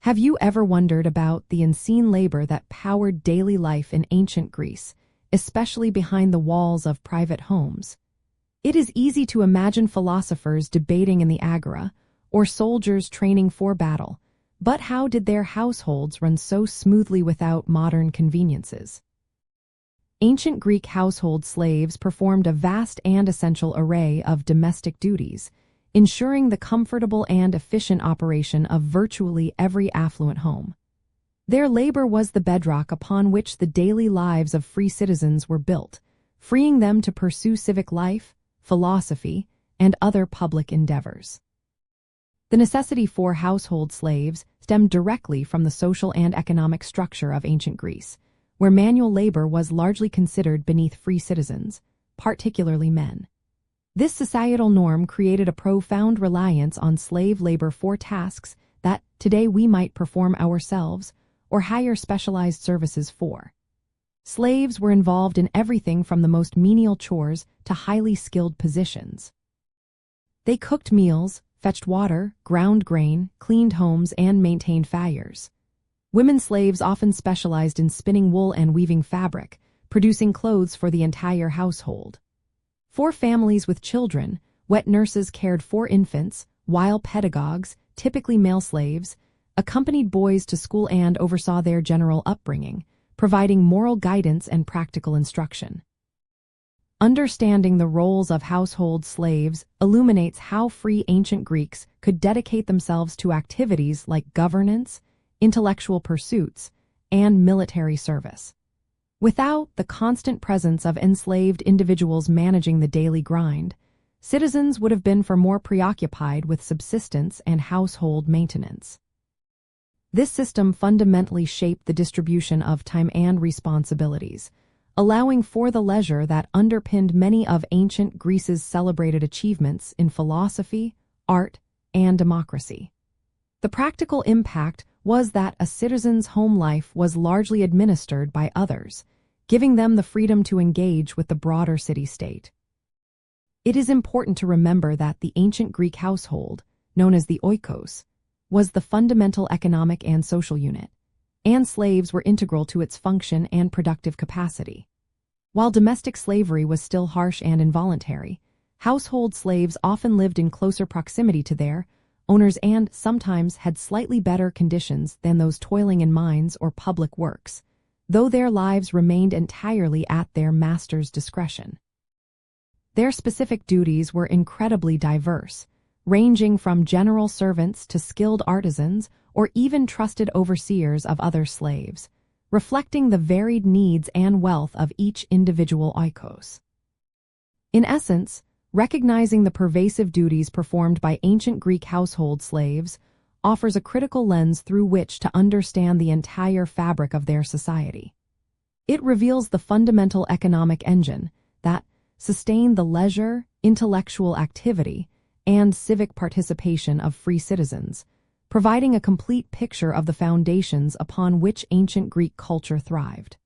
Have you ever wondered about the unseen labor that powered daily life in ancient Greece, especially behind the walls of private homes? It is easy to imagine philosophers debating in the agora, or soldiers training for battle, but how did their households run so smoothly without modern conveniences? Ancient Greek household slaves performed a vast and essential array of domestic duties, ensuring the comfortable and efficient operation of virtually every affluent home. Their labor was the bedrock upon which the daily lives of free citizens were built, freeing them to pursue civic life, philosophy, and other public endeavors. The necessity for household slaves stemmed directly from the social and economic structure of ancient Greece, where manual labor was largely considered beneath free citizens, particularly men. This societal norm created a profound reliance on slave labor for tasks that today we might perform ourselves or hire specialized services for. Slaves were involved in everything from the most menial chores to highly skilled positions. They cooked meals, fetched water, ground grain, cleaned homes, and maintained fires. Women slaves often specialized in spinning wool and weaving fabric, producing clothes for the entire household. For families with children, wet nurses cared for infants, while pedagogues, typically male slaves, accompanied boys to school and oversaw their general upbringing, providing moral guidance and practical instruction. Understanding the roles of household slaves illuminates how free ancient Greeks could dedicate themselves to activities like governance, intellectual pursuits, and military service. Without the constant presence of enslaved individuals managing the daily grind, citizens would have been far more preoccupied with subsistence and household maintenance. This system fundamentally shaped the distribution of time and responsibilities, allowing for the leisure that underpinned many of ancient Greece's celebrated achievements in philosophy, art, and democracy. The practical impact was that a citizen's home life was largely administered by others, giving them the freedom to engage with the broader city-state. It is important to remember that the ancient Greek household, known as the oikos, was the fundamental economic and social unit, and slaves were integral to its function and productive capacity. While domestic slavery was still harsh and involuntary, household slaves often lived in closer proximity to their owners and sometimes had slightly better conditions than those toiling in mines or public works, though their lives remained entirely at their master's discretion. Their specific duties were incredibly diverse, ranging from general servants to skilled artisans or even trusted overseers of other slaves, reflecting the varied needs and wealth of each individual oikos. In essence, recognizing the pervasive duties performed by ancient Greek household slaves offers a critical lens through which to understand the entire fabric of their society. It reveals the fundamental economic engine that sustained the leisure, intellectual activity, and civic participation of free citizens, providing a complete picture of the foundations upon which ancient Greek culture thrived.